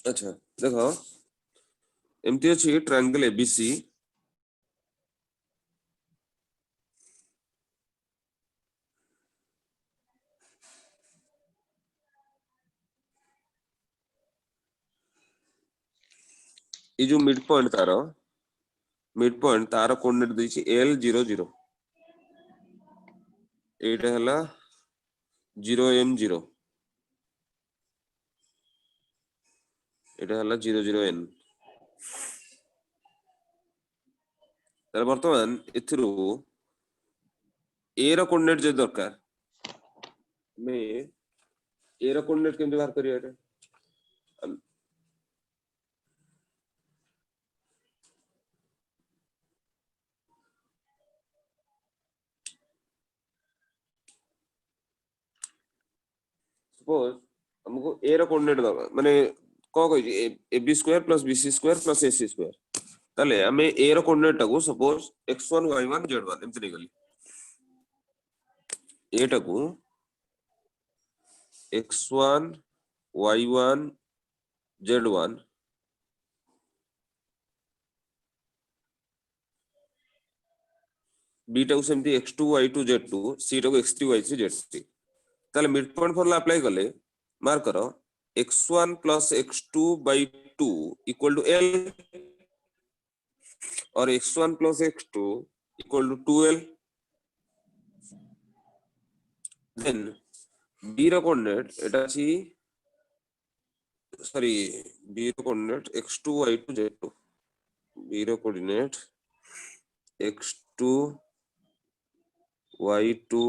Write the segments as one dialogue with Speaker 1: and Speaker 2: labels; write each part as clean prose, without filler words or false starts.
Speaker 1: अच्छा देखो एमती अच्छी ट्रायंगल एबीसी ये जो मिड पॉइंट तार कोऑर्डिनेट देछि L 0 0 एटा हला 0 M 0 एटा हला 0 0 N तर वर्तमान एथिरु A रो कोऑर्डिनेट जे दरकार मैं A रो कोऑर्डिनेट केमते बाहर करिया एटा सपोज हमको A रो कोऑर्डिनेट माने को कहि AB square plus BC square plus AC square ताले हमें A रो कोऑर्डिनेट टाको सपोज x1 y1 z1 एमते निकली A टाको x1 y1 z1 B टाको सेमती x2 y2 z2 C टाको x3 y3 z3 ताले मिड पॉइंट फॉर्मूला अप्लाई करले मार्क करो x1 plus x2 by 2 equal to L और x1 plus x2 equal to 2L then B row coordinate एटा छी sorry B row coordinate x2 y2 z2 B row coordinate x2 y2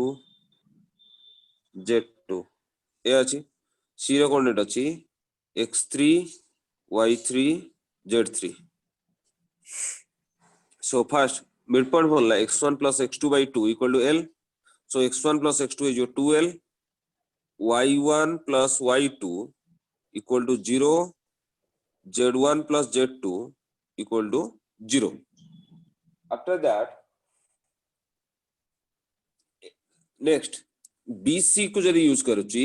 Speaker 1: z2 ए अछि C रो coordinate अछि x3 y3 z3 so first midpoint formula x1 plus x2 by 2 equal to L so x1 plus x2 is your 2L y1 plus y2 equal to 0 z1 plus z2 equal to 0 after that next BC को जब use करूची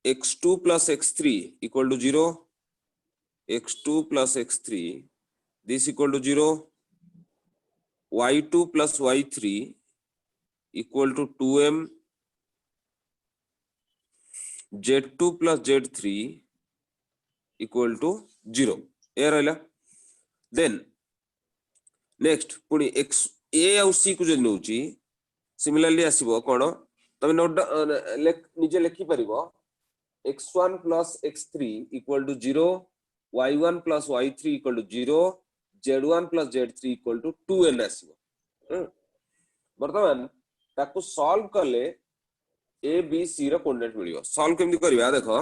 Speaker 1: x2 plus x3 equal to 0 x2 plus x3 this equal to 0 y2 plus y3 equal to 2m z2 plus z3 equal to 0 ए रहला then next पुनी x a और c को जब नउची similarly आसीबो कोन तमे note निजे लिखि परिबो x1 plus x3 equal to 0 y1 plus y3 equal to 0 z1 plus z3 equal to 2n आसीबो वर्तमान ताको सॉल्व करले a b c रो कोऑर्डिनेट मिलियो सॉल्व केमि करबा देखो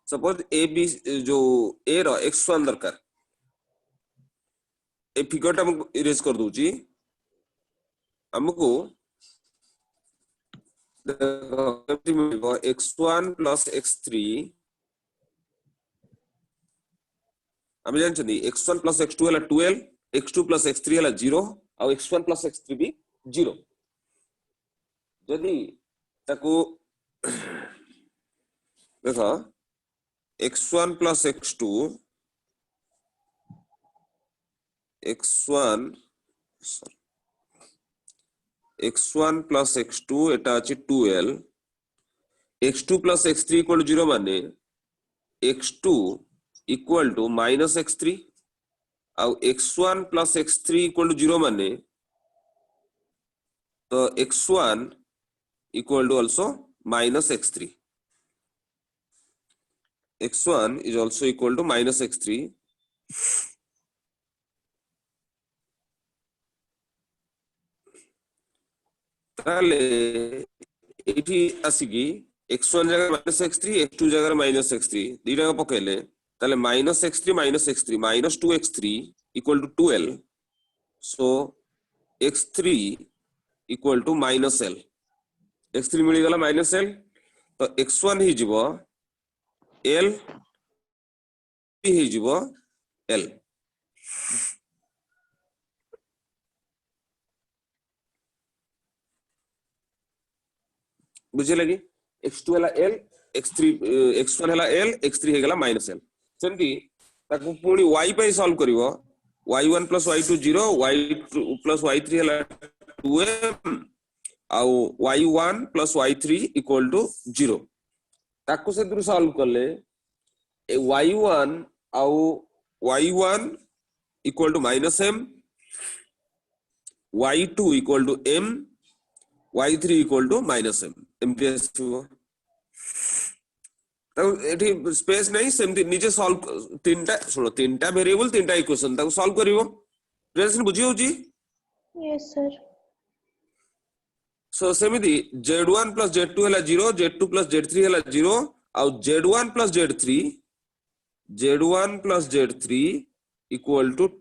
Speaker 1: सपोज a b जो a रो x1 दरकार ए फिगर टा हम इरेज कर दूची हमको x1 plus x3 हम जानछनी x1 plus x2 हला 2l x2 plus x3 हला 0 और x1 plus x3 भी 0 जदी ताको देखो x1 plus x2 x1 plus x2 एटा अछि 2l x2 plus x3 equal to 0 माने x2 equal to minus x3 और x1 plus x3 equal to 0 माने तो x1 equal to also minus x3 x1 is also equal to minus x3 ताले एठी आसीगी x1 जगह minus x3 x2 जगह minus x3 दीटा का पकेले ताले minus x3 minus 2x3 equal to 2l so x3 equal to minus l x3 मिली गला minus l तो x1 ही जीवो l ही जीवो l बुझे लगी x2 हला l x3 x1 हला l x3 हे गला minus l सेमती ताको पुणी y पे solve करिवो y1 + y2 0 y2 + y3 हला 2m आउ y1 + y3 = 0 ताको से दुर सॉल्व करले ए y1 आउ y1 = -m y2 = m y3 = -m MP आसीबो तो एठी स्पेस नहीं सेमती नीचे सॉल्व तीनटा सुनो तीनटा वेरिएबल तीनटा इक्वेशन ताको सॉल्व करिवो प्रेजेंट बुझी होची
Speaker 2: yes sir
Speaker 1: so सेमिति z1 + z2 हला 0 z2 + z3 हला 0 आ z1 + z3 =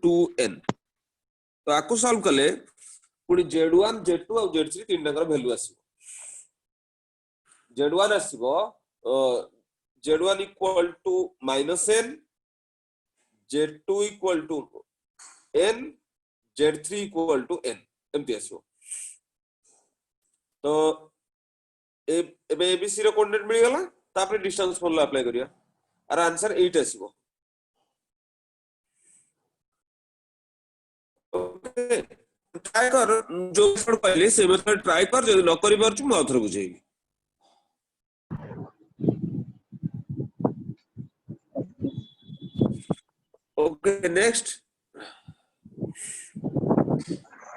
Speaker 1: 2n तो आको सॉल्व कले पुनी z1 z2 और z3 तीन टाकर value आसीबो z1 आसीबो z1 = -n z2 = n z3 = n एमती आसीबो तो एबे एबीसी रो कोऑर्डिनेट मिल गला तापर डिस्टेंस फॉर्मूला अप्लाई करिया आर आंसर 8 आसीबो ओके ट्राई कर जो मेथड पहले से मेथड ट्राई कर जदी न करि परछु म आथर बुझेबी ओके नेक्स्ट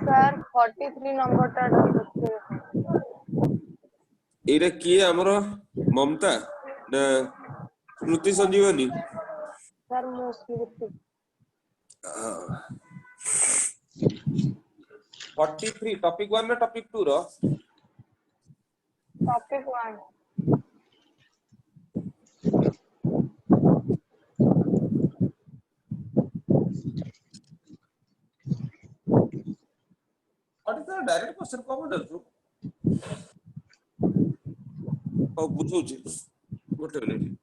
Speaker 2: सर 43 नंबर टा देखते
Speaker 1: एरे किए हमरो ममता ना Smriti Sanjivani
Speaker 2: sir mostly
Speaker 1: 43 topic 1 ना टॉपिक 2 रो
Speaker 2: टॉपिक 1
Speaker 1: और तो डायरेक्ट क्वेश्चन कम डरछु ओ बुझुची गोटे मिनिट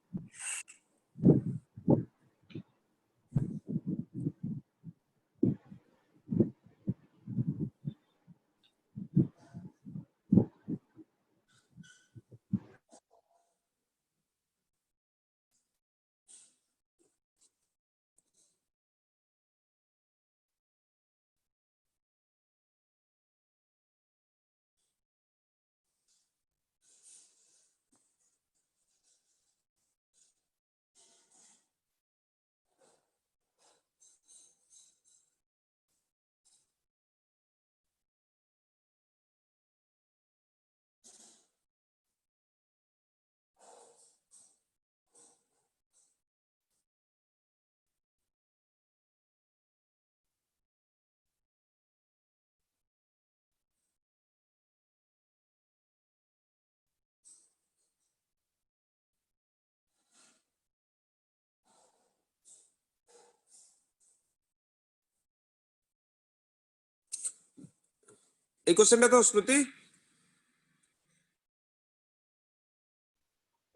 Speaker 1: ए क्वेश्चन तो Smriti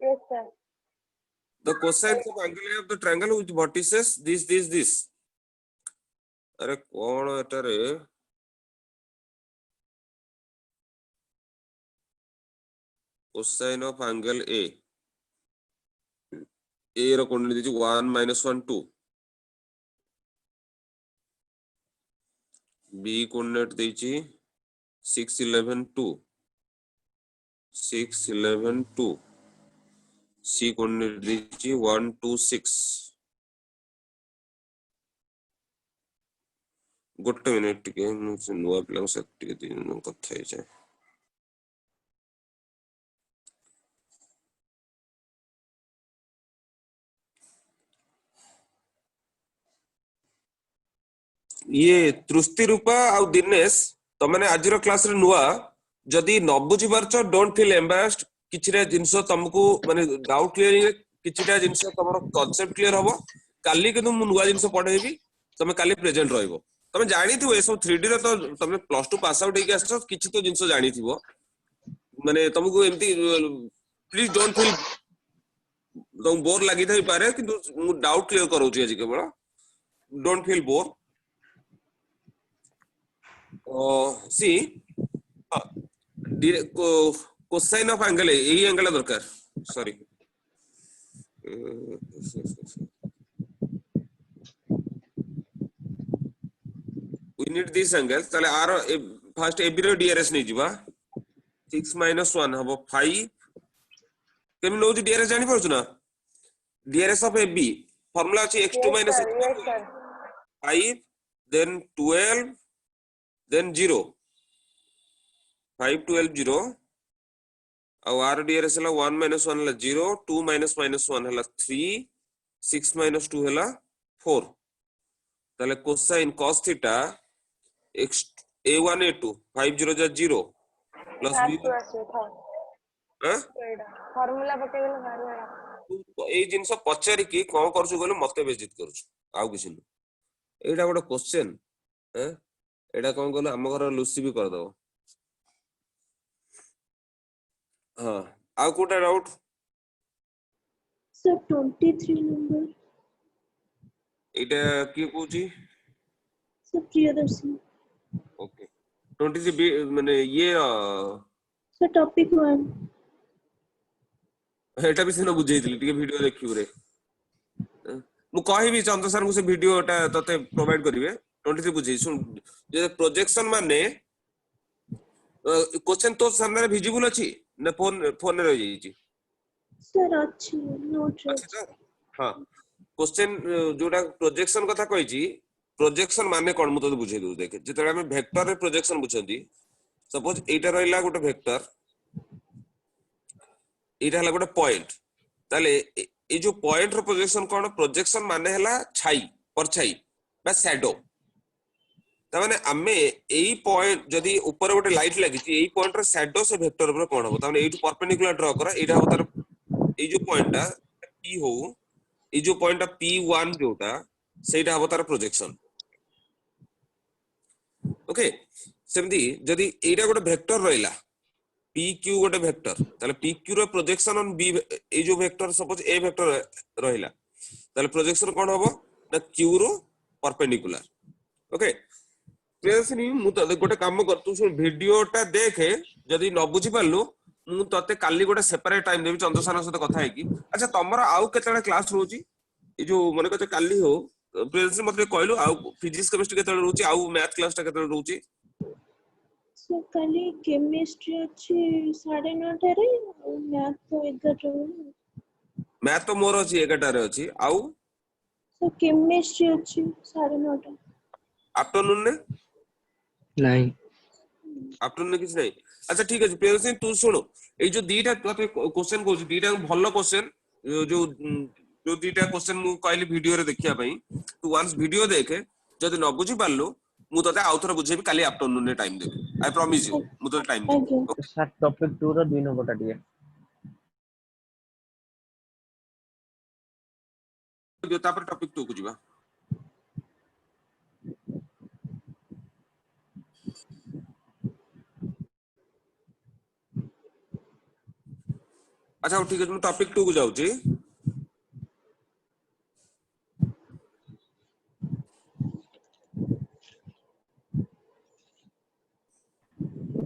Speaker 2: yes sir
Speaker 1: the cosines of angle of the triangle with vertices this अरे कोन एटा रे cosine of angle a रो कोण दिछि 1 - 1 2 b कोऑर्डिनेट दिछि 6 11 2 6 11 2 c कोऑर्डिनेट दिछि 1 2 6 गोटे मिनिट टिके नुआ प्लान से टिके दिन कथा हे जाय ये तृष्टि रूपा आ दिनेश तमने आज रो क्लास रे नुआ जदी न बुझी परछ डोंट फील एम्बैरेस्ड किछरे जिंस तुमको माने डाउट क्लियरिंग किछटा जिंस तमरो कांसेप्ट क्लियर हबो काली के तुम नुआ जिंस पढेबी तमे काली प्रेजेंट रहइबो तमे जानि थिबो ए सब 3D रे तो तमे प्लस 2 पास आउट हेके आछो किछि तो जिंस जानि थिबो माने तुमको एमती प्लीज डोंट फील तुम बोर लागि थाई पारे किंतु मु डाउट क्लियर करौची आज केवल don't feel bore see cosine of angle यही एंगल दरकार सॉरी यूनिट दिस एंगल ताले आर फर्स्ट एबी रो डीआरएस नहीं जीवा 6 - 1 हबो 5 केम नो डीआरएस जानि परछु ना डीआरएस ऑफ एबी फार्मूला अछि x2 -
Speaker 2: yes
Speaker 1: x1
Speaker 2: sir
Speaker 1: 5 then 12 then 0 5 12 0 और आर डीआरएस हला 1 - 1 हला 0 2 - -1 हला 3 6 - 2 हला 4 ताले cosine cos theta x a1 a2 5 0 जा 0 plus
Speaker 2: sir
Speaker 1: b
Speaker 2: to asu tha
Speaker 1: हां
Speaker 2: एडा फार्मूला पके गेल बाहर एडा
Speaker 1: तू ए जिंस पचारि की कोन करछु गले मते बेजित करछु आउ किछ न एडा गोटे क्वेश्चन हैं एडा कोन गले हम घर लुसी भी कर दो हां आउ कोटा डाउट
Speaker 2: sir 23 number
Speaker 1: एटा की कहूची
Speaker 2: sir प्रियदर्शी
Speaker 1: ओके 23 माने ये
Speaker 2: sir topic 1
Speaker 1: एटा भी सिनो बुझेइतली टिके वीडियो देखिउ रे मु कहबी चंद्र सर को से वीडियोटा तते प्रोवाइड करिवे 23 बुझे सुन जे प्रोजेक्शन माने क्वेश्चन तो सामने विजिबल अछि ना फोन रे रहि छी
Speaker 2: sir अच्छी नोट
Speaker 1: अच्छा तो हां क्वेश्चन जोटा प्रोजेक्शन कथा कहै छी प्रोजेक्शन माने कोन मु तो बुझे दउ देख जेतले हम वेक्टर रे प्रोजेक्शन बुझंती सपोज एटा रहइला गोटे वेक्टर एटा हला गोटे पॉइंट ताले ए जो पॉइंट रो प्रोजेक्शन कोन प्रोजेक्शन माने हला छाई परछाई बा शैडो ता माने आमे एई पॉइंट जदी ऊपर गोटे लाइट लागि छि एई पॉइंट रो शैडो से वेक्टर ऊपर कोन हो ता माने एटू परपेंडिकुलर ड्रा करा एटा हो तार ए जो पॉइंट टा p हो ए जो पॉइंट टा p1 जोटा सेटा हो तार प्रोजेक्शन ओके सेमदी जदी एटा गोटे वेक्टर रहिला pq गोटे वेक्टर ताले pq रो प्रोजेक्शन ऑन b ए जो वेक्टर सपोज a वेक्टर रहिला ताले प्रोजेक्शन कोन होबो ना q रो परपेंडिकुलर ओके प्रियसनी मु त गोटे काम कर तू सुन वीडियोटा देखे जदी न बुझी पालु मु तते काली गोटे सेपरेट टाइम देबी चंद्रसार सहित कथा है की अच्छा तमरा आउ केतला क्लास रोजी ए जो मने कते काली हो प्रियसनी मते कहलु आउ फिजिक्स केमिस्ट्री केतला रोजी आउ मैथ क्लास ता केतला रोजी
Speaker 2: सर काली केमिस्ट्री अच्छी 9:30 रे और मैथ तो 11 रे
Speaker 1: मैथ तो मोर अछि 11 रे अछि आउ
Speaker 2: सर केमिस्ट्री अच्छी 9:30
Speaker 1: आफ्टरनून ने
Speaker 3: नहीं
Speaker 1: आफ्टरनून ने किछ नहीं अच्छा ठीक है प्रियसनी तू सुनो ए जो दीटा तते क्वेश्चन को दीटा भलो क्वेश्चन जो जो दीटा क्वेश्चन मु कहली वीडियो रे देखिया पई तू वंस वीडियो देखे जदी न बुझी पालु मु तते आउथर बुझेबी काली आफ्टरनून ने time Devi I promise you मु तते टाइम देबी
Speaker 2: आगे
Speaker 3: सर टॉपिक 2 रो 2 नंबर टा दिए
Speaker 1: जो तापर टॉपिक 2 को जिबा अच्छा ठीक है मु टॉपिक 2 को जाउची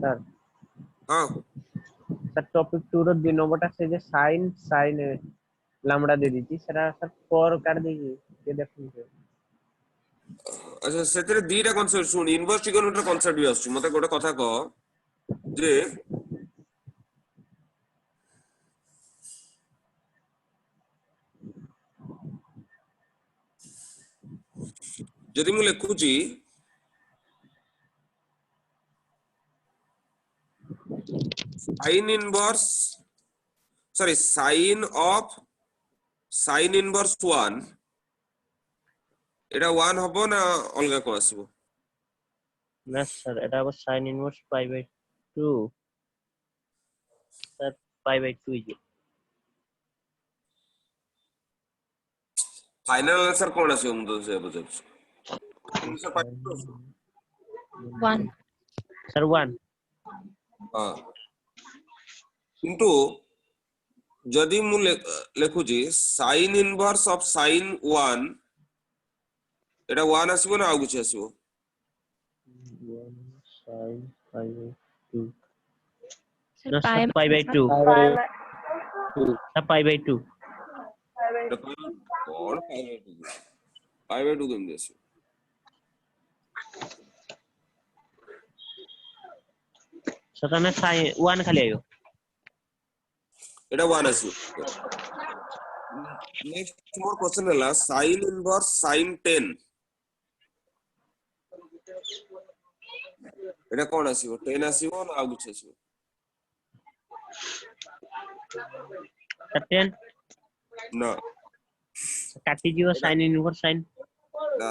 Speaker 3: सर
Speaker 1: हां
Speaker 3: सर टॉपिक 2 रो 2 नंबर टा से जे sin लैम्बडा दे दी थी सर सर पर काट देगी ये देखिए
Speaker 1: अच्छा सेतरे दीटा कांसेप्ट सुन इनवर्स ट्रिगोनोमेट्री कांसेप्ट भी आछी मते गोटे कथा कह जे जदि मु लिखुची sin inverse sorry sin of sin inverse 1 एटा 1 हबो ना अलगा को आसीबो
Speaker 3: ना सर এটা আবার sin इनवर्स π/2 सर π/2 जी
Speaker 1: फाइनल आंसर कोन आसीबो मु तो से बुझब आंसर
Speaker 2: वन
Speaker 3: सर 1
Speaker 1: हां किंतु जदि मु लिखुची sin inverse of sin 1 एटा 1 आसीबो ना आ कुछ आसीबो
Speaker 3: sin π/2
Speaker 2: सर
Speaker 3: ना सर π/2 सर π/2
Speaker 1: कोन 5/2 5/2 केम देसी
Speaker 3: तो तने साइन 1 खाली आयो
Speaker 1: एटा 1 आसीबो नेक्स्ट मोर क्वेश्चन हला sin इनवर्स sin 10 एटा कोन आसीबो 10 आसीबो ना आ कुछ आसीबो
Speaker 3: 10
Speaker 1: ना
Speaker 3: काटी जीव साइन इनवर्स साइन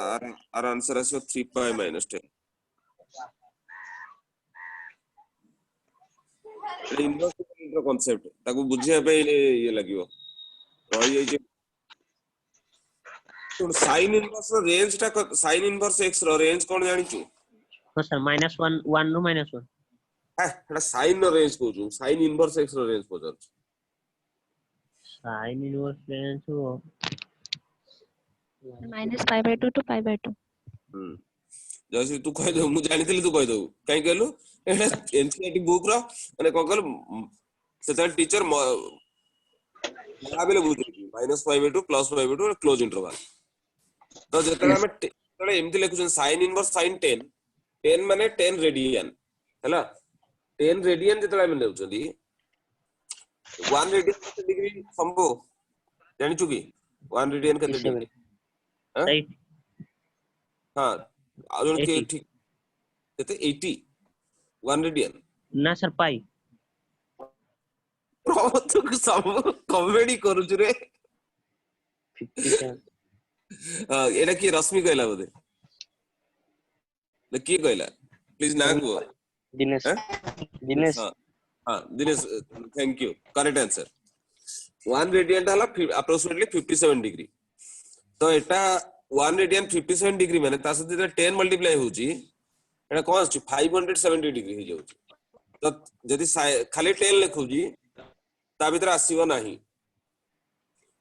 Speaker 1: आर आंसर आसीबो 3 पाई माइनस 10 एटा इनवर्स कांसेप्ट ताको बुझिया पे ये लागिवो रही जाई जे तो sin इनवर्स रो रेंज ता sin इनवर्स x रो रेंज कोन जानि छु
Speaker 3: हां सर -1 1 रो -1
Speaker 1: हां एटा sin रो रेंज को छु sin इनवर्स x रो रेंज को छु
Speaker 3: साइन इनवर्स रेंज हो
Speaker 2: -π/2 to π/2
Speaker 1: जैसे तू कह दे मु जानि तू कह दो काई कहलु एटा एनसीईआरटी बुक रो माने को कहलु सेटा टीचर लाबेले बुझी -π/2 +π/2 क्लोज इंटरवल तो जेतले हम जेतले एमति लिखुछन sin इनवर्स sin 10 10 माने 10 रेडियन हैला 10 रेडियन जेतले हम लेउछली 1 रेडियन केते डिग्री संभव जानि छु की 1 रेडियन केते डिग्री हां हां आजन के ठीक केते 80 1 रेडियन
Speaker 3: ना सर पाई
Speaker 1: प्रमोद को सब कॉमेडी करू छु रे
Speaker 3: 57
Speaker 1: हां एटा की रश्मि कहला बोदे ले की कहला प्लीज ना को
Speaker 3: दिनेश दिनेश
Speaker 1: हां Dinesh thank you correct answer 1 radian हला अप्रोक्सीमेटली 57 डिग्री तो एटा 1 रेडियन 57 डिग्री माने ता सते 10 मल्टीप्लाई होची एटा कोन आछ 570 डिग्री हो जाउची तो जदी खाली 10 लिखुजी ता भीतर आसीबो नाही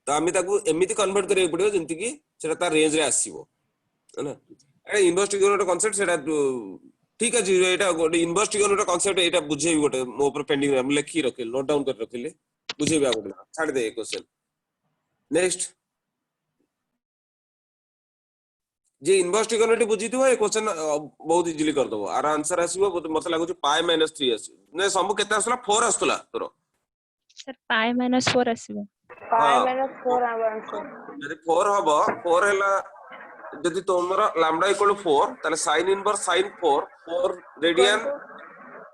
Speaker 1: तो आमी ताकू एमिति कन्वर्ट करे पड़ियो जंती कि सेटा ता रेंज रे आसीबो हैना एटा इन्वेस्टिगेटर कांसेप्ट सेटा ठीक अछि एटा गोटे इन्वेस्टिगेटर कांसेप्ट एटा बुझेबी गोटे मो ऊपर पेंडिंग हम लिखि रखिल नोट डाउन कर रखिले बुझेबी आ गोटे छाड़ दे क्वेश्चन नेक्स्ट जे इन्वेस्टिगेटर बुझिथिबो ए क्वेश्चन बहुत इजीली कर दबो आर आंसर आसीबो मते लागु पाई -3 आसी ने सब केते आसला 4 आस्तला तोर
Speaker 2: सर π-4 आसीबो
Speaker 4: π-4 आंसर
Speaker 1: यदि 4 हबो 4 हैला जदि तोमरा लैम्डा इक्वल 4 ताले sin इनवर्स sin 4 रेडियन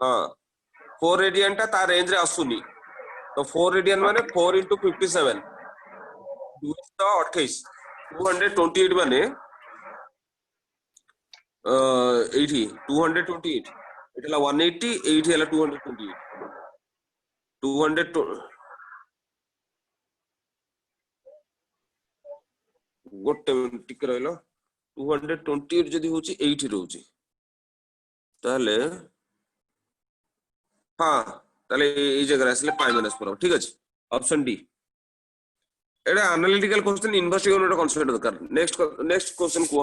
Speaker 1: हां 4 रेडियन ता रेंज रे आसुनी तो 4 रेडियन माने 4 * 57 228 228 माने एठी 228 एटला 180 एठी हला 228 200 गोटे टिक रहलो 228 जदी होची 80 रहउची ताले हां ताले ए जगह आसले π-4 ठीक अछि ऑप्शन डी एडा एनालिटिकल क्वेश्चन इन्वेस्टिगेटर कांसेप्ट दरकार नेक्स्ट क्वेश्चन को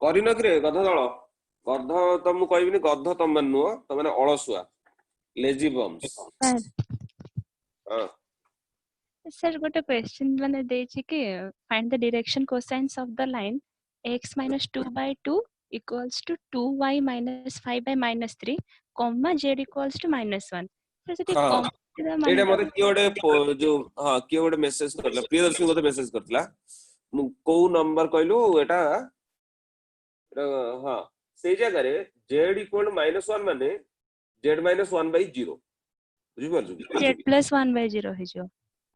Speaker 1: करिन कि रे गध दळ गध त मु कहबिनी गध त मन नुओ त माने अलसुआ लेजी बम्स हां
Speaker 2: सर गोटे क्वेश्चन माने देछि कि find the direction cosines of the line x - 2/2 equals to 2y - 5/-3 z equals to -1 sir जति
Speaker 1: हां एडा मते कियोडे जो हां कियोडे मेसेज करला प्रियदर्शनी मते मेसेज करतला मु को नंबर कहलु एटा हां से जगह रे z equal to -1 माने z - 1/0 बुझि पारछु
Speaker 2: z plus 1/0 हे जो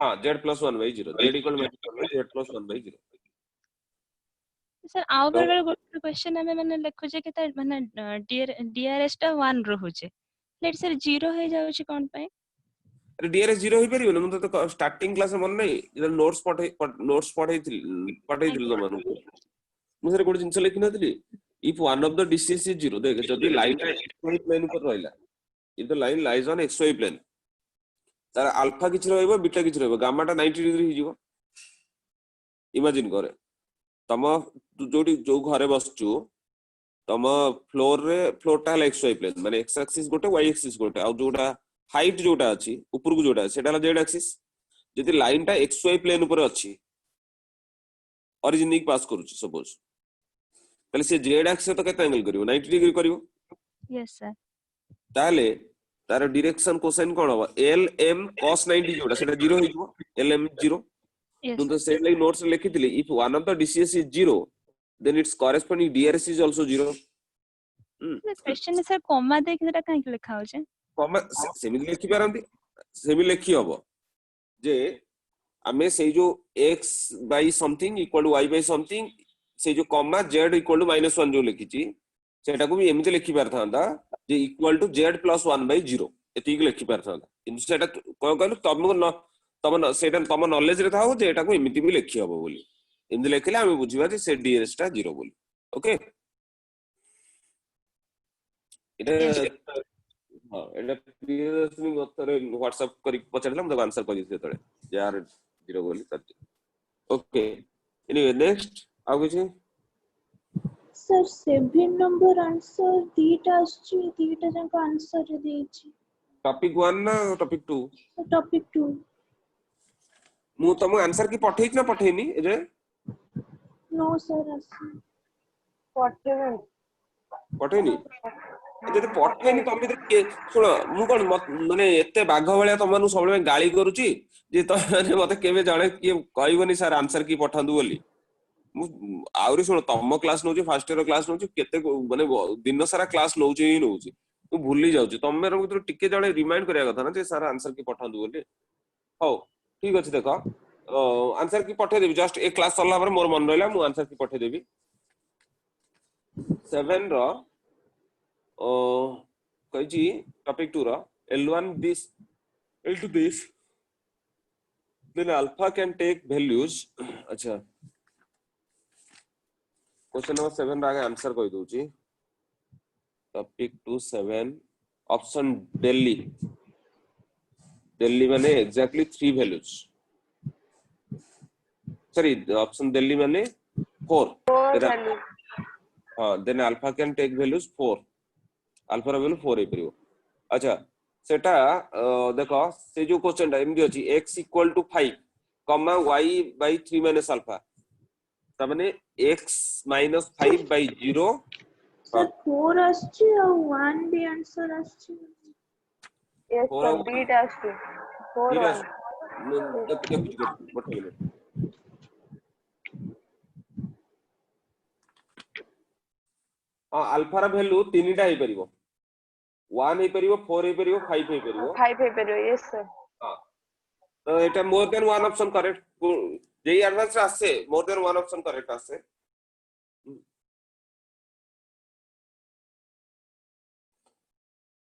Speaker 1: हां z plus 1/0 z equal to -1 z plus 1/0
Speaker 2: sir आउ बेर बेर गोटे क्वेश्चन हमें माने लिखु जे कि त माने डीआरएस टा 1 रहु जे लेट सर 0 हे जाउ छी कोन पय
Speaker 1: अरे डीआरएस 0 होई परियो न मु तो स्टार्टिंग क्लास में मन नै जे नोट्स पढै दिल मन मु सर गोटे जिंस लिखि नथली if one of the distance is 0 देख जदी लाइन xy प्लेन पर रहला if the line lies on xy plane तार अल्फा किछ रहइबो बीटा किछ रहइबो गामा टा 90 डिग्री हि जिवो इमेजिन करे तम जोडी जो घरे बसचू तम फ्लोर टा xy प्लेन माने x एक्सिस गोटे y एक्सिस गोटे आ जोटा हाइट जोटा अछि ऊपर को जोटा सेटा z एक्सिस जदी लाइन टा xy प्लेन ऊपर अछि ओरिजिन पास करूची सपोज ताले से z एक्सिस सहित केते एंगल करिवो 90 डिग्री करिवो
Speaker 2: yes sir
Speaker 1: ताले तार डायरेक्शन कोसाइन कोन हो lm cos 90 जोडा सेटा 0 हो जिवो lm 0
Speaker 2: yes
Speaker 1: मु
Speaker 2: sir.
Speaker 1: तो से लाइक नोट्स लिखितली if one of the DCS is 0 then its corresponding DRS is also 0
Speaker 2: question sir comma देख जरा काहे लिखा हो जे
Speaker 1: कमा सेमिति लिखि पारंती सेमि लिखि हबो जे आमे से जो x by something equal to y by something से जो कॉमा z equal to -1 जो लिखिची सेटा को भी एमिति लिखि पारथांदा J equal to z plus 1 by 0 एति लिखि पारथांदा किंतु सेटा कोन कहलु तम सेटा तम नॉलेज रे थाओ जे एटा को एमिति भी लिखि हबो बोली एमिति लिखले हम बुझिबा जे से ds टा 0 बोली ओके इटा हां एटा प्रियदर्शनी गतरे व्हाट्सएप करी पचारला हम आंसर करी सेतळे यार 0 बोली करते ओके एनीवे नेक्स्ट आ कुछ
Speaker 5: सर 7 नंबर आंसर दीटा आछि दीटा जंक आंसर रे देछि
Speaker 1: टॉपिक 1 ना टॉपिक 2
Speaker 5: टॉपिक 2
Speaker 1: मु तुम आंसर की पठेई ना पठेनी ए
Speaker 5: नो सर आछि
Speaker 4: पठेबन
Speaker 1: पठेनी जदि पठेनी तुम भीतर के सुन मु कोन माने एते बाघ भलिया तमनु सबले गाली करूची जे त मते केबे जणे के कहबनी सर आंसर की पठांदु बोली मु आउरी सुन तम क्लास नउची फर्स्ट ईयर क्लास नउची केते माने दिन सारा क्लास नउची ही नउची तू भूली जाउची तमे रो भीतर टिके जणे रिमाइंड करिया कथा ना जे सर आंसर की पठांदु बोली हो ठीक अछि देखो आंसर की पठे देबी जस्ट एक क्लास चलला पर मोर मन रहला मु आंसर की पठे देबी 7 रो कहिजी टॉपिक 2 रो L1 this L2 this then alpha can take values अच्छा क्वेश्चन नंबर 7 आगे आंसर कहि दोची टॉपिक 2 7 ऑप्शन दिल्ली दिल्ली माने एग्जैक्टली 3 वैल्यूज सॉरी ऑप्शन दिल्ली माने 4 हां then alpha can take values 4 alpha रो वैल्यू 4 हे परियो अच्छा सेटा देखो से जो क्वेश्चन एमडी अछि x equal to 5 comma y by 3 minus alpha त माने x minus 5 by 0
Speaker 5: सर 4 आछि और 1 भी आंसर आछि
Speaker 4: यस सर बीटा आछि 4
Speaker 1: अल्फा रा वैल्यू तीनटा हे परिबो 1 हे परिबो 4 हे परिबो 5 हे परिबो
Speaker 4: 5 हे परिबो यस सर
Speaker 1: हां तो एटा more than one option correct JEE advance आसे more than one option correct आसे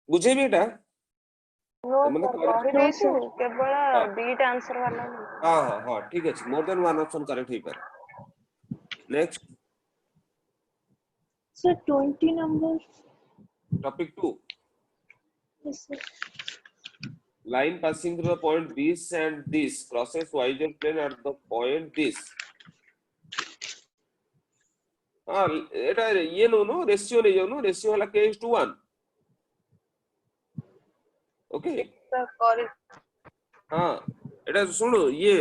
Speaker 1: बुझे भी एटा
Speaker 4: नो
Speaker 1: मतलब
Speaker 4: सर कहि देछु केवल बीटा आंसर वाला
Speaker 1: हां हां हां ठीक अछि more than one option correct हे पर next
Speaker 5: sir 20 number
Speaker 1: topic 2
Speaker 5: yes sir
Speaker 1: line passing through the point this and this crosses yz plane at the point this हां एटा ये नो रेशियो ले जानो रेशियो वाला k:1 ओके
Speaker 4: सर करेक्ट
Speaker 1: हां एटा सुनो ये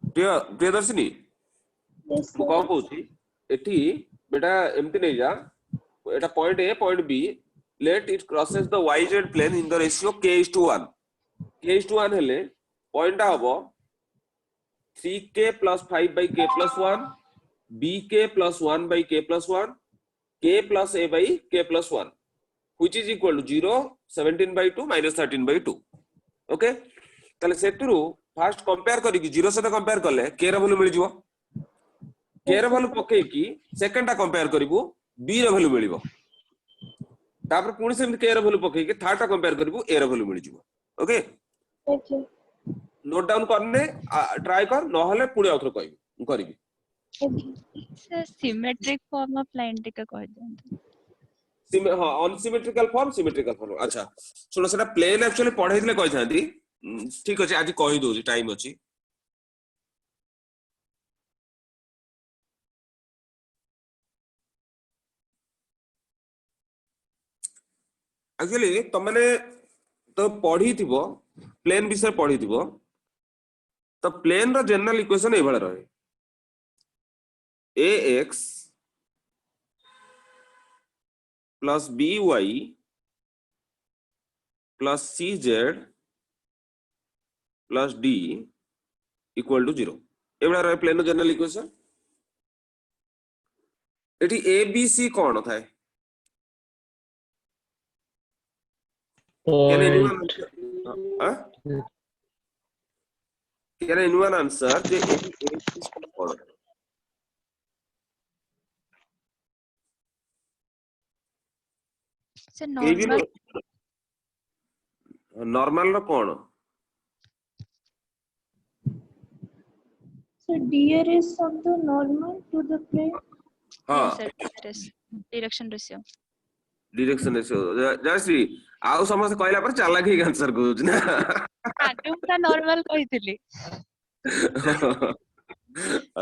Speaker 1: प्रियदर्शनी
Speaker 5: यस
Speaker 1: मु कौन कहूची एठी बेटा एमती नै जा एटा point A point B let it crosses the yz plane in the ratio k:1 k:1 हेले पॉइंट हबो 3k plus 5 by k plus 1 bk plus 1 by k plus 1 k plus a by k plus 1 which is equal to 0 17 by 2 minus 13 by 2 okay तले सेतुरु first compare करी कि 0 से compare करले k रा value मिल जिवो k रा value पके कि सेकंड टा कंपेयर करिवो b रा वैल्यू मिलिवो तापर पुणी से के रा वैल्यू पके के थर्ड टा कंपेयर करबो ए रा वैल्यू मिल जिवो ओके
Speaker 5: ओके
Speaker 1: नोट डाउन करने ट्राई कर न हले पुणी आउथर कहबी करबी
Speaker 5: okay
Speaker 2: sir symmetric form of line टिका कह देंतु
Speaker 1: हां अनसिमेट्रिकल फॉर्म अच्छा सुनो सेटा प्लेन एक्चुअली पढाई दिले कहि थांती ठीक अछि आज कहि दोजी टाइम अछि एक्चुअली तमने तो पढ़ी थिबो प्लेन विषय पढ़ी थिबो तो प्लेन रो जनरल इक्वेशन ए भले रहे ax plus by plus cz plus d equal to 0 एवढा रहे प्लेन जनरल इक्वेशन एटी a b c कौन था can anyone can anyone answer J a b c कौन
Speaker 2: से नॉर्मल
Speaker 1: नॉर्मल रो कौन
Speaker 5: So DRS of the normal to the plane.
Speaker 1: हां
Speaker 2: direction ratio
Speaker 1: direction ratio Jayashree आउ समस्त कहला पर चालाक ही आंसर कहउछ ना
Speaker 2: आगे मुटा नॉर्मल कहितली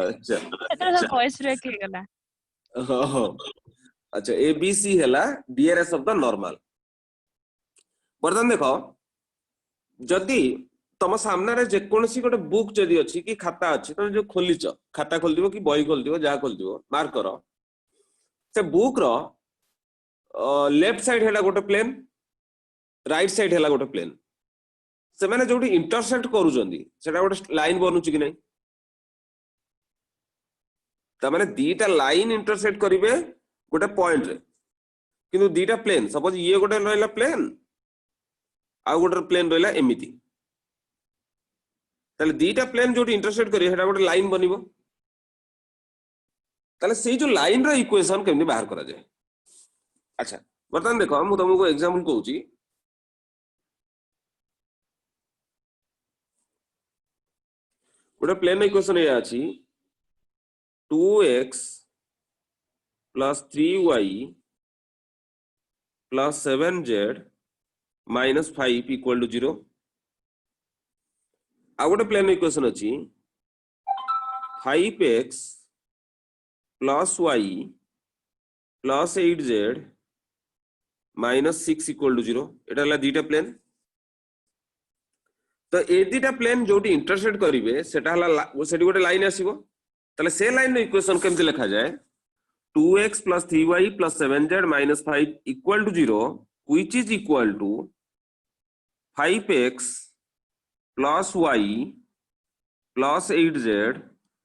Speaker 1: अच्छा
Speaker 2: एतरा वॉइस ब्रेक हे गला
Speaker 1: अच्छा ए बी सी हैला डीआरएस ऑफ द नॉर्मल बर्तन देखो जदी तम सामने रे जे कोनसी गोटे बुक जदी अछि कि खाता अछि त जो खोलिच खाता खोल दिबो कि बही खोल दिबो जा खोल दिबो मार्क करो से बुक रो लेफ्ट साइड हैला गोटे प्लेन राइट साइड हैला गोटे प्लेन से माने जोडी इंटरसेक्ट करू जंदी सेटा गोटे लाइन बनउछि कि नै त माने दीटा लाइन इंटरसेक्ट करिवे गोटे पॉइंट रे किंतु दीटा प्लेन सपोज ये गोटे रहला प्लेन आ गोटे प्लेन रहला एमिति ताले दीटा प्लेन जोटी इंटरसेक्ट करी हेटा गोटे लाइन बनिबो ताले सेही जो लाइन रो इक्वेशन केमनी बाहर करा जाय अच्छा बर्तमान देखो मु तुमको एग्जांपल कहूची गोटे प्लेन इक्वेशन या अछि 2x plus 3y plus 7z minus 5 equal to 0 आ गोटे प्लेन इक्वेशन अछि 5x plus y plus 8z minus 6 equal to 0 एटा हला दीटा प्लेन तो ए दीटा प्लेन जोटी इंटरसेक्ट करिवे सेटा हला सेठी गोटे लाइन आसीबो तले से लाइन रे इक्वेशन केमति लिखा जाय 2x plus 3y plus 7z minus 5 equal to 0 which is equal to 5x plus y plus 8z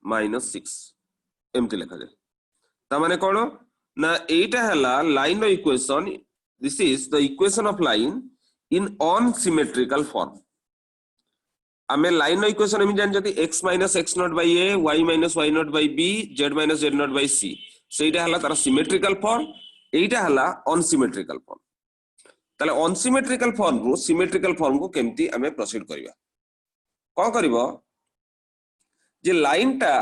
Speaker 1: minus 6 एमती लिखा जाए ता माने कोन ना एटा हला लाइन रो equation this is the equation of line in unsymmetrical form आमे लाइन रो इक्वेशन एमि जान जति x minus x naught by a y minus y naught by b z minus z naught by c सेटा हला तार symmetrical form एटा हला unsymmetrical form ताले अनसिमेट्रिकल फॉर्म रो सिमेट्रिकल फॉर्म को केमती हमें प्रोसीड करिवा कोन करबो जे लाइन टा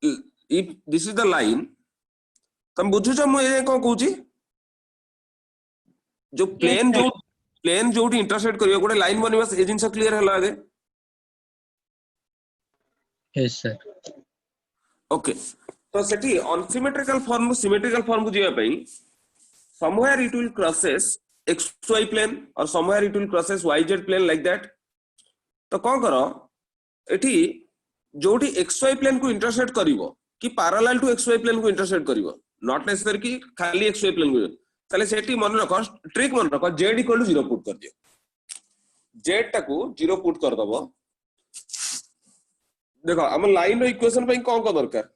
Speaker 1: if this is the line तुम बुझु छ मु ए कोन कहूची जो प्लेन जोटी इंटरसेक्ट करियो गोटे लाइन बनिबा ए जिंस क्लियर हला आगे
Speaker 3: यस सर
Speaker 1: ओके तो सेठी अनसिमेट्रिकल फॉर्म सिमेट्रिकल फॉर्म को जिया पई somewhere it will crosses xy plane or somewhere it will crosses yz plane like that तो कौन करो एठी जोटी xy plane को इंटरसेक्ट करिवो कि पैरेलल टू xy plane को इंटरसेक्ट करिवो नॉट नेसेसरी कि खाली xy plane को ताले सेठी मन रखो ट्रिक मन रखो z इक्वल टू 0 पुट कर दियो z टाको 0 पुट कर दबो देखो हम लाइन रो इक्वेशन पई कोन को दरकार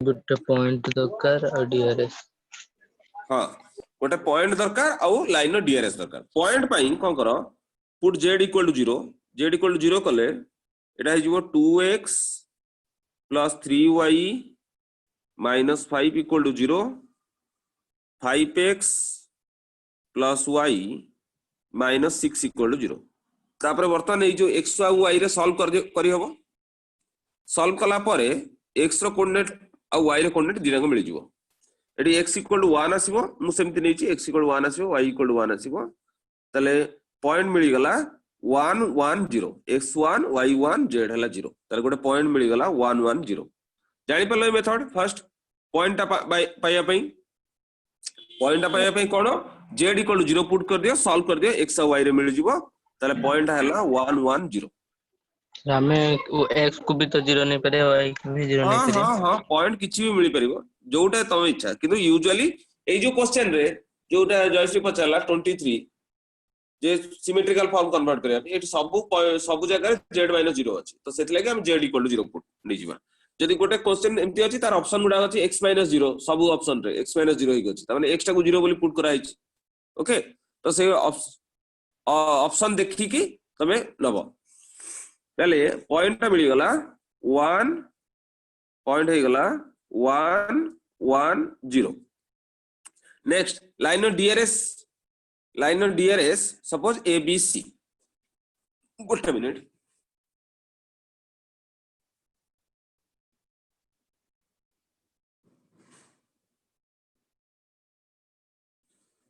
Speaker 3: गोटे पॉइंट दरकार और डीआरएस
Speaker 1: हां गोटे पॉइंट दरकार और लाइन रो डीआरएस दरकार पॉइंट पई कोन करो पुट z इक्वल टू 0 कले एटा हे जिवो 2x plus 3y minus 5 equal to 0 5x plus y minus 6 equal to 0 तापर वर्तमान ए जो x और y रे सॉल्व करी हबो सॉल्व कला परे x रो कोऑर्डिनेट और y रो कोऑर्डिनेट दिना को मिल जिवो एटी x equal to 1 आसीबो मु सेमति नै छी x equal to 1 आसीबो y equal to 1 आसीबो तले पॉइंट मिली गला 1 1 0 x1 y1 z हला 0 तले गोटे पॉइंट मिली गला 1 1 0 जानि पल्लो मेथड फर्स्ट पॉइंट पाया पई कोन z equal to 0 पुट कर दियो सॉल्व कर दियो x और y रे मिल जिवो तले पॉइंट हला 1 1 0
Speaker 6: हमें एक्स को भी तो जीरो नहीं पारे y को भी जीरो नहीं
Speaker 1: हाँ
Speaker 6: पारे
Speaker 1: हाँ हाँ पॉइंट किछि भी मिली परिबो जोटा तम इच्छा किंतु यूजुअली ए जो क्वेश्चन रे जोटा जयश्री पचारला 23 जे सिमेट्रिकल फॉर्म कन्वर्ट करिया एट सब जगह z-0 अछि तो सेति लागि हम z = 0 पुट नै जिबा जदि गोटे क्वेश्चन एम्ति अछि तार ऑप्शन गुडा अछि x-0 सब ऑप्शन रे x-0 ही अछि त माने x टा को 0 बोली पुट करा हिच ओके तो से ऑप्शन देखि कि तमे नबो पहले पॉइंट टा मिली गला 1 पॉइंट है गला 1 1 0 next line of DRS suppose ABC गोटे मिनिट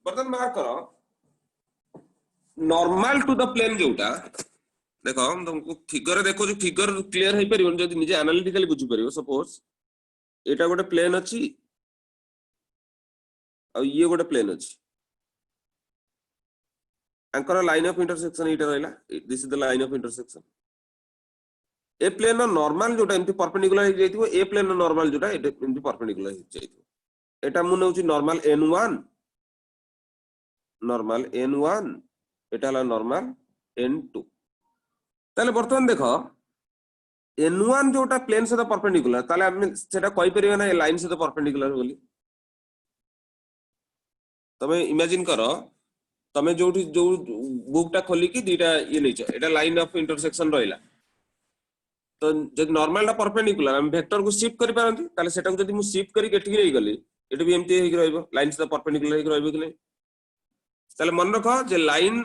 Speaker 1: बर्तन मार्क करो नॉर्मल टू द प्लेन जोटा देखो हम तुमको फिगर देखो जो फिगर क्लियर है परिबन जदि निजे एनालिटिकली बुझी परिबो सपोज एटा गोटे प्लेन अछि और ये गोटे प्लेन अछि एंकर लाइन ऑफ इंटरसेक्शन इटा रहला this is the line of intersection ए प्लेन नॉर्मल जोटा एंटी परपेंडिकुलर हो जाइथिबो ए प्लेन नॉर्मल जोटा एंटी परपेंडिकुलर हो जाइथिबो एटा मु नउची नॉर्मल n1 एटा हला नॉर्मल n2 ताले वर्तमान देखो n1 जोटा प्लेन से परपेंडिकुलर ताले हम सेटा कहि परिबे ना लाइन से परपेंडिकुलर बोली तमे इमेजिन करो तमे जो बुक टा खोली कि दीटा ये नहीं एटा लाइन ऑफ इंटरसेक्शन रहला तो जब नॉर्मल टा परपेंडिकुलर हम वेक्टर को शिफ्ट करि पारंती ताले सेटा को जदी मु शिफ्ट करी केठी नै गली एटा भी एमती हे रहइबो लाइन से परपेंडिकुलर हे रहइबो कि नै ताले मन रखो जे लाइन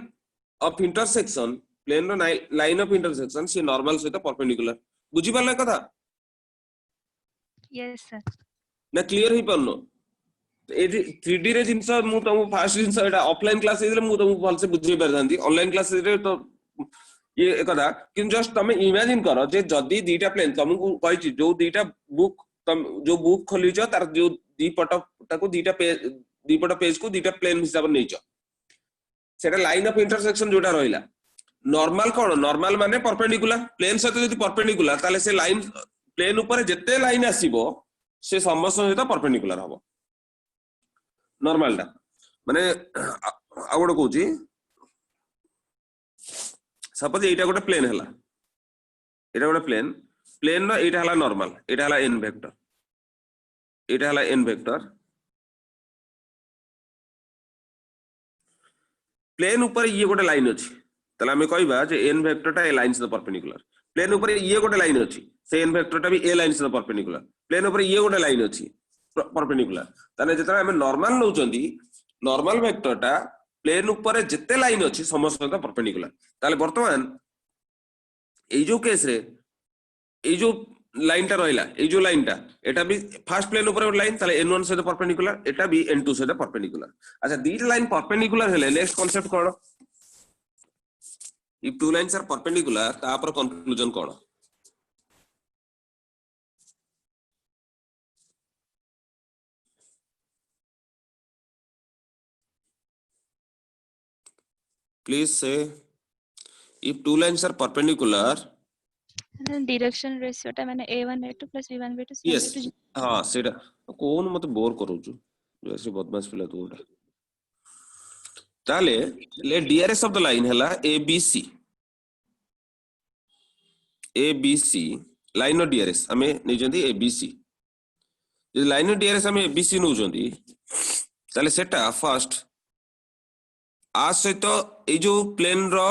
Speaker 1: ऑफ इंटरसेक्शन प्लेन रो लाइन ऑफ इंटरसेक्शन से नॉर्मल से परपेंडिकुलर बुझी पाला कथा
Speaker 2: Yes, sir.
Speaker 1: ना क्लियर ही परनो ए 3D रे जिंस मु तुम फास्ट जिंस एटा ऑफलाइन क्लास रे मु तुम भल से बुझी परथांती ऑनलाइन क्लास रे तो ये कथा कि जस्ट तमे इमेजिन करो जे जदी दीटा प्लेन तुमको कहि जो दीटा बुक तुम जो बुक खोलिचो तार जो दी पट ताको दीटा पेज को दीटा प्लेन हिसाब नै छ सेटा लाइन ऑफ इंटरसेक्शन जोटा रहिला नॉर्मल कोन नॉर्मल माने परपेंडिकुलर प्लेन सहित जदी परपेंडिकुलर ताले से लाइन प्लेन ऊपर जत्ते लाइन आसीबो से समस्त सहित परपेंडिकुलर हबो नॉर्मल टा माने आ गोटे कहूची सपोज एटा गोटे प्लेन हला एटा गोटे प्लेन नो एटा हला नॉर्मल एटा हला n वेक्टर प्लेन ऊपर ये गोटे लाइन अछि तला हमें कहबा जे n वेक्टर टा ए लाइन से परपेंडिकुलर प्लेन ऊपर ये गोटे लाइन अछि से n वेक्टर टा भी ए लाइन से परपेंडिकुलर प्लेन ऊपर ये गोटे लाइन अछि परपेंडिकुलर ताने जेतरा हमें नॉर्मल नउचंदी नॉर्मल वेक्टर टा प्लेन ऊपर जत्ते लाइन अछि समस्त सहित परपेंडिकुलर ताले वर्तमान ए जो केस रे ए जो लाइन टा रहला ए जो लाइन टा एटा भी फर्स्ट प्लेन ऊपर एक लाइन ताले n1 सहित परपेंडिकुलर एटा भी n2 सहित परपेंडिकुलर अच्छा दीटा लाइन परपेंडिकुलर हेले नेक्स्ट कांसेप्ट कोन if two lines are perpendicular ता पर कंक्लूजन कोन please say if two lines are perpendicular
Speaker 2: And then direction ratio टा माने a1 a2 plus b1 b2 c1
Speaker 1: yes
Speaker 2: b2
Speaker 1: हां सेटा कोन मते बोर करूछु जैसे बदमाश पिला तू उठा ताले ले DRS ऑफ द लाइन हला ABC लाइन ऑफ DRS हमें नै जंदी ABC J line of DRS हमें ABC नो जंदी ताले सेटा फर्स्ट आ सहित ए जो प्लेन रो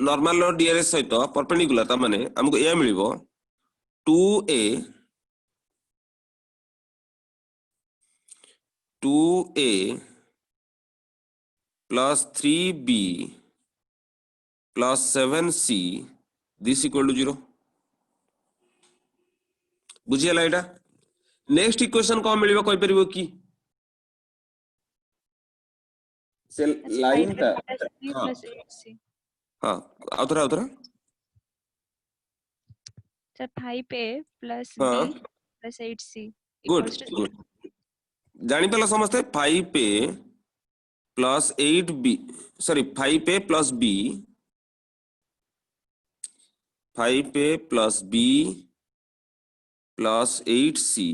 Speaker 1: नॉर्मल रो DRS सहित परपेंडिकुलर ता माने हमको ए मिलिबो 2a plus 3b plus 7c this equal to 0 बुझियला Etah next equation को मिलिबो कहि परिबो की से लाइन ता हां
Speaker 2: plus 8c
Speaker 1: हां आउतरा
Speaker 2: so 5a plus
Speaker 1: हाँ.
Speaker 2: b plus 8c
Speaker 1: good
Speaker 2: equals to
Speaker 1: good जानि पला समझते 5a plus 8b sorry 5a plus b 5a plus b plus 8c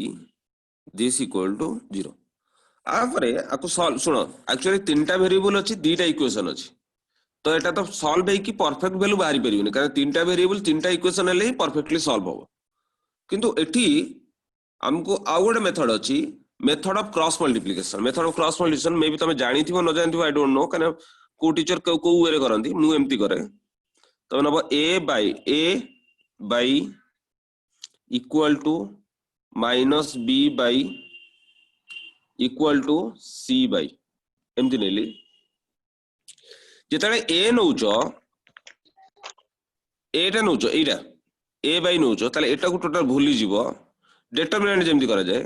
Speaker 1: this equal to 0 आफरे आको सॉल्व सुनो एक्चुअली तीनटा वेरिएबल अछि दीटा इक्वेशन अछि तो एटा तो सॉल्व है कि परफेक्ट वैल्यू बाहरी परिबनी कारण तीनटा वेरिएबल तीनटा इक्वेशन ले परफेक्टली सॉल्व हो किंतु एठी हमको आउ गोटे मेथड अछि मेथड ऑफ क्रॉस मल्टीप्लिकेशन मे भी तमे जानि थिबो न जानि थिबो आई डोंट नो कारण को टीचर को वे रे करंती मु एम्ति करे तमे नबो a by equal to minus b by equal to c by एम्ति Nelly जेतले a नउचो Etah नउचो Etah a by नउचो ताले एटा को टोटल भूली जीवो डिटरमिनेंट जेमति करा जाय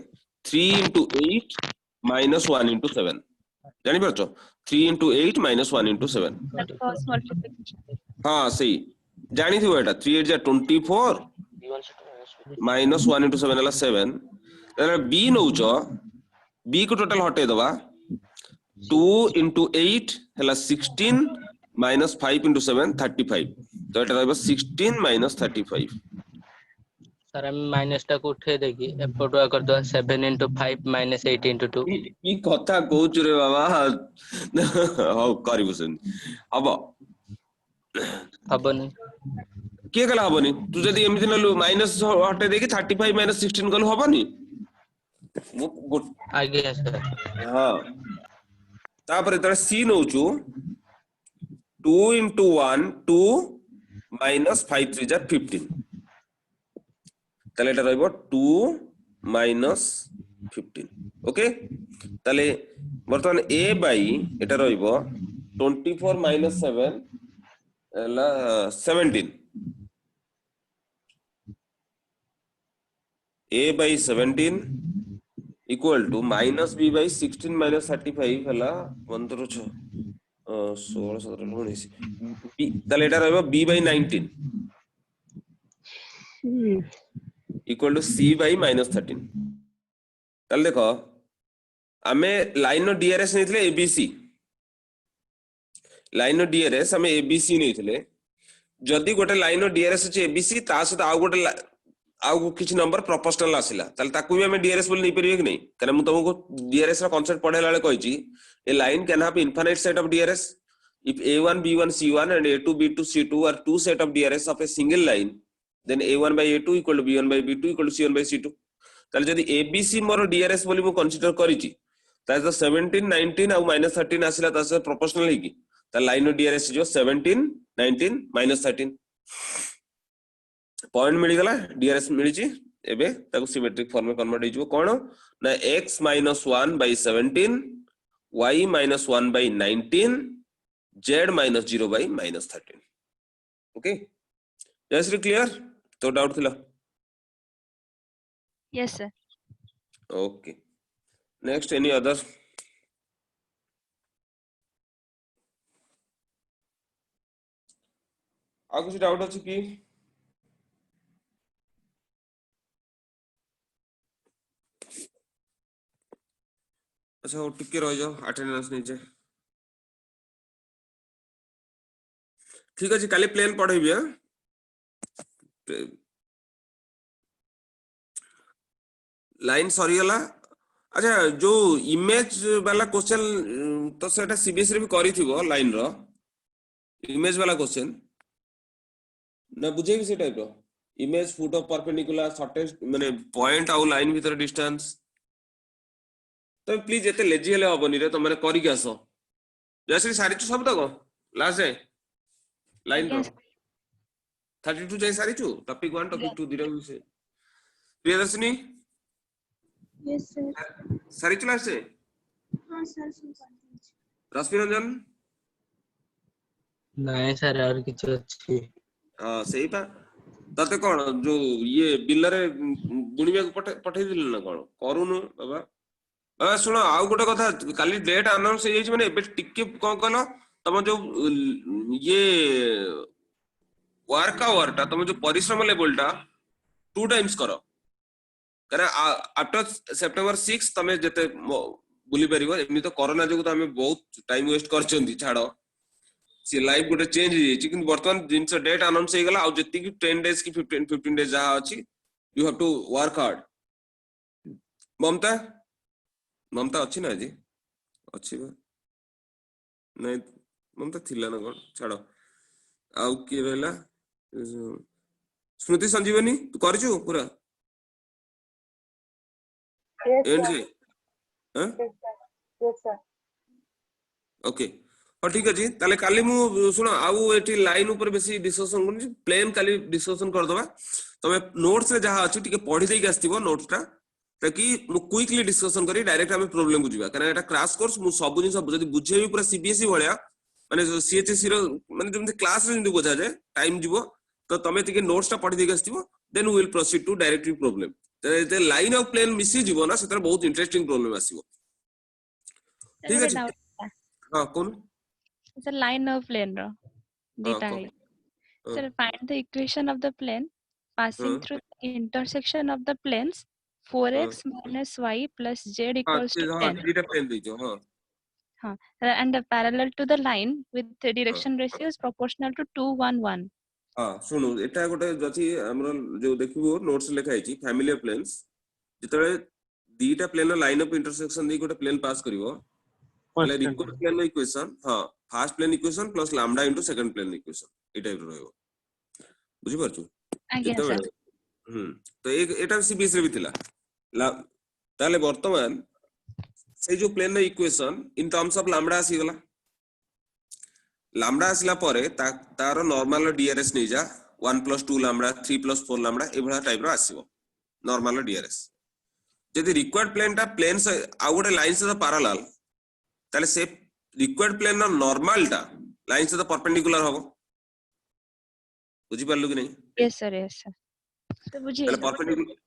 Speaker 1: 3 into 8 minus 1 into 7 जानि परछो 3 into 8 minus 1 into 7
Speaker 2: That cross multiplication.
Speaker 1: हां सही जानि थिबो एटा 3 8 जा 24 minus 1 into 7 हला 7 ताले b नउचो b को टोटल हटे दबा 2 into 8 हला 16 minus 5 into 7 35 तो एटा रहबो 16 minus 35
Speaker 6: सर हम माइनस टा को उठे देगी एपटुआ कर दो 7 into 5 minus 8 into 2
Speaker 1: ई कथा कहउछु रे बाबा हो करिबो सेन अब
Speaker 6: हबनी
Speaker 1: के कला हबनी तू जदी एमिति नलु माइनस हटे देकी 35 minus 16 कल हबनी
Speaker 6: आगे सर
Speaker 1: हां तापर तरे c नउचु 2 into 1 2 minus 5 3 जा 15 ताले एटा रहइबो 2 minus 15 ओके ताले बर्तमान a by Etah रहइबो 24 minus 7 La 17 a by 17 equal to minus b by 16 minus 35 हला 15 6 16 17 19 ताले एटा रहइबो b by 19 equal to c by minus 13 ताले देखो आमे लाइन नो डीआरएस नेथिले एबीसी लाइन नो डीआरएस आमे एबीसी नेथिले जदी गोटे लाइन नो डीआरएस अछि एबीसी ता सहित आ गोटे आउ किछ नंबर प्रोपोर्शनल आसिला ताले ताकू भी हमें डीआरएस बोल नहीं परिबे कि नहीं कारण मु तुमको डीआरएस रा कांसेप्ट पढे लाले कहिची a line can have infinite set of DRs if a1 b1 c1 and a2 b2 c2 are two set of DRS of a single line then a1 by a2 equal to b1 by b2 equal to c1 by c2 ताले जदी abc मोर DRS बोली मु consider करिची ताले तो 17 19 और -13 आसिला तासे proportional हेकी ता line no DRS जो 17 19 -13 point मिल गला DRS मिलिची एबे ताको सिमेट्रिक फॉर्म में कन्वर्ट हो जिवो कोन ना x - 1 by 17 y - 1 by 19 z - 0 by -13 okay Jayashree clear तो डाउट थिला
Speaker 2: Yes, sir.
Speaker 1: Okay next any other आ कुछ डाउट अछि की अच्छा वो टिके रह जाओ अटेंडेंस नहीं जाए ठीक अछि काली प्लेन पढेबी हां लाइन सॉरी गला अच्छा जो इमेज वाला क्वेश्चन तो सेटा सीबीएस रे भी करी थिबो लाइन रो इमेज वाला क्वेश्चन ना बुझे भी से टाइप रो image foot of perpendicular shortest माने पॉइंट आउ लाइन भीतर डिस्टेंस तो प्लीज एते लेजी हेले हबनी रे तो माने करी के आसो जैसे सारी छु सब तक लास्ट है लाइन रो 32 जाय सारी छु टॉपिक 1 टॉपिक 2 दिरा से प्रियदर्शनी
Speaker 5: यस सर
Speaker 1: सारी छु लास्ट से
Speaker 5: हां सर सुन
Speaker 1: रश्मिरंजन
Speaker 6: नहीं सर और किछ अछि
Speaker 1: हां सही पा तते कोन जो ये बिल रे गुणिबे पठै दिल ना कोन करूनु बाबा सुनो आउ गोटे कथा काली डेट अनाउंस हो जाई माने एबे टिके कोन कहलो तम जो ये वर्क आवरटा तम जो परिश्रम लेवलटा 2 टाइम्स करो कारण आफ्टर सेप्टेम्बर 6 तमे जते बुली परिबो एमि तो कोरोना जो तो हमें बहुत टाइम वेस्ट करचंदी छाड़ो सी लाइफ गोटे चेंज हो जाइछि किंतु वर्तमान जिंस डेट अनाउंस हे गेला आ जति कि 10 डेज की 15 डेज जहा अछि you have to work hard Mamata Mamata अछि ना जी अछि बा नहीं ममता थिला ना कोन छाड़ो आउ की रहला स्मृति संजीवनी तू करजु पूरा
Speaker 4: Yes,
Speaker 1: एंड
Speaker 4: sir.
Speaker 1: जे हां
Speaker 4: Yes, sir. Yes, sir.
Speaker 1: Okay हाँ ठीक अछि ताले काली मु सुनो आउ एठी लाइन ऊपर बेसी डिस्कशन करनी प्लेन काली डिस्कशन कर दबा तमे नोट्स रे जहा अछि टिके पढी देई आस्तिबो नोट्स टा ताकि मु क्विकली डिस्कशन करी डायरेक्ट हमें प्रॉब्लम बुझिबा कारण एटा क्रैश कोर्स मु सब जिन सब जदी बुझेबी पूरा सीबीएसई भलिया माने सीएचएससी रो माने जमते क्लास रे जदी बुझा जाय टाइम जीवो तो तमे टिके नोट्स टा पढी देई आस्तिबो then we will proceed to directly problem ते लाइन ऑफ प्लेन मिसी जीवो ना सेतर बहुत इंटरेस्टिंग प्रॉब्लम आसीबो ठीक अछि हां कोन
Speaker 2: Sir, line of plane ro dita
Speaker 1: cone
Speaker 2: hai. Sir, find the equation of the plane passing through the intersection of the planes 4x minus y plus z equals to 10.
Speaker 1: दीटा plane दीजो हां
Speaker 2: And parallel to the line with the direction ratio is proportional to 2 1 1.
Speaker 1: हां सुनु एटा गोटे जछि हमरो जो देखिबो notes लिखा हिची family of planes जितळे दीटा प्लेन लाइन ऑफ इंटरसेक्शन दी गोटे प्लेन पास करिवो એટલે रिक्वेस्ट प्लेन इक्वेशन हां first plane equation plus lambda into second plane equation ए टाइप रहइबो बुझि परछु
Speaker 2: Yes, sir.
Speaker 1: तो एक एटा सीबीएस रे भी थिला ताले वर्तमान से जो plane equation in terms of lambda आसी गला लैम्डा आसिला परे तार नॉर्मल डीआरएस नै जा 1 + 2 लैम्डा 3 + 4 लैम्डा ए भला टाइप रो आसीबो नॉर्मल डीआरएस जदि रिक्वायर्ड प्लेन टा प्लेन से आ गोटे लाइन से पैरेलल ताले से रिक्वायर्ड प्लेन ना नॉर्मल टा लाइन से तो परपेंडिकुलर होबो बुझि पारलु कि नहीं
Speaker 2: Yes, sir. Yes, sir. तो बुझिए
Speaker 1: ताले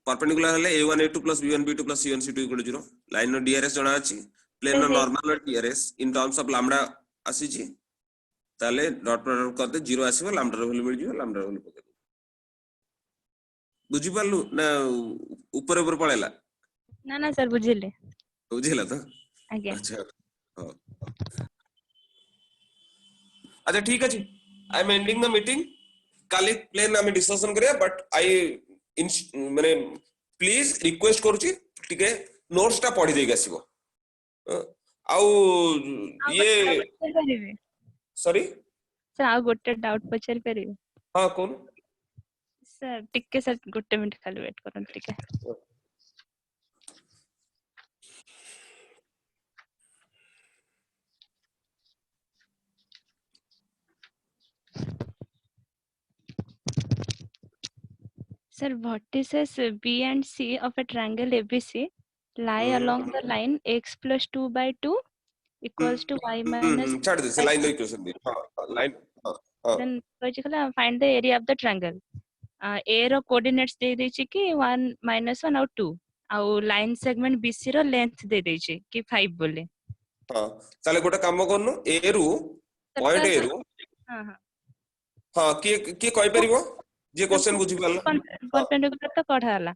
Speaker 1: परपेंडिकुलर हले a1 a2 + b1 b2 + c1 c2 = 0 line नो डीआरएस जणा अछि प्लेन नो normal DRs in terms of lambda आसी छी ताले डॉट प्रोडक्ट करते 0 आसीबो लैम्डा रो वैल्यू मिल जिवो लैम्डा रो वैल्यू पके बुझि पारलु ना ऊपर ऊपर पळेला
Speaker 2: ना सर बुझिले
Speaker 1: बुझिला तो
Speaker 2: आगे
Speaker 1: अच्छा हां अच्छा ठीक अछि I am ending the meeting काली प्लेन हमें डिस्कशन करिया बट आई माने प्लीज रिक्वेस्ट करूची ठीक है नोट्स टा पढी देई आसीबो आउ ये सॉरी
Speaker 2: सर आ गोटे डाउट पचारि परिबे
Speaker 1: हां कोन
Speaker 2: सर टिके सर गोटे मिनिट खाली वेट करन टिके Sir, vertices B and C of a triangle ABC lie along the line x plus 2 by 2 equals to y minus.
Speaker 1: छाड़ दे से लाइन इक्वेशन दे हां लाइन हां
Speaker 2: Then basically find the area of the triangle. A row coordinates दे देछि कि 1 minus 1 और 2 ଆଉ line segment BC रो length दे देछि कि 5 बोले
Speaker 1: हां चले गोटे काम करनु ए रु पॉइंट ए रु
Speaker 2: हां हां
Speaker 1: हां के कहि परिबो जे क्वेश्चन बुझि पारला
Speaker 2: परपेंडिकुलर तो कढा हला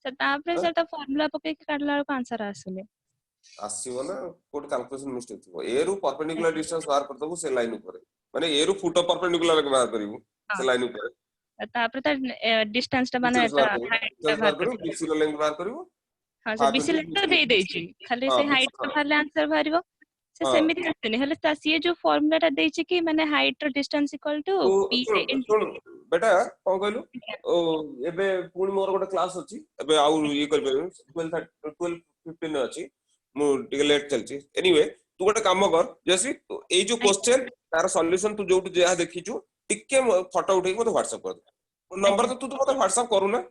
Speaker 2: सर तापरे सर तो फार्मूला पके काढला आंसर आसले
Speaker 1: आसीबो ना कोड कैलकुलेशन मिस्टेक थो ए रु परपेंडिकुलर डिस्टेंस बाहर करतबो से लाइन ऊपर माने ए रु फुट ऑफ परपेंडिकुलर के बाहर करिवो से लाइन ऊपर
Speaker 2: तापरे त डिस्टेंस ता माने हाइट बाहर करिवो
Speaker 1: बीसी रो लेंथ बाहर करिवो
Speaker 2: हां सर बीसी लेंथ दे देछि खाली से हाइट तो खाली आंसर भरिवो से सेमिति करतनी हले ता सी जो फार्मूला ता देछि कि माने हाइट और डिस्टेंस इक्वल टू बी
Speaker 1: सुन बेटा कोन कहलु ओ एबे पुणी मोर गोटे क्लास अछि एबे आउ ये कर 12 15 अछि मु टिके लेट चलछि एनीवे तू गोटे काम कर जैसी ए जो क्वेश्चन तार सॉल्यूशन तू जोट जे देखिछु टिके फोटो उठै मते व्हाट्सएप कर दे नंबर तो तू मते व्हाट्सएप करू ना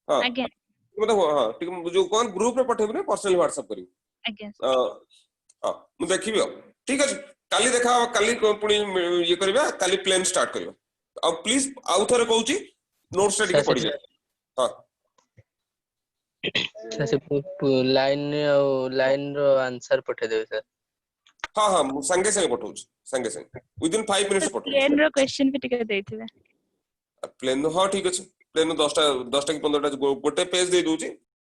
Speaker 1: हां
Speaker 2: आज्ञा
Speaker 1: मते हां टिके जो कोन ग्रुप रे पठेबे ना पर्सनली व्हाट्सएप करी
Speaker 2: आज्ञा
Speaker 1: हां मु देखिबो ठीक अछि काली देखा काली पुणी ये करबा काली प्लान स्टार्ट करबा अब प्लीज आउ थरे कहूची नोट्स रे पढि जा हां
Speaker 6: से लाइन रो आंसर पठे देबे सर
Speaker 1: हां हां संगे संगे पठौची संगे संगे विद इन 5 मिनिट्स पठौची
Speaker 2: प्लेन रो क्वेश्चन भी टिके देथिबे
Speaker 1: प्लेन हां ठीक अछि प्लेन 10टा की 15टा गोटे पेज दे दोची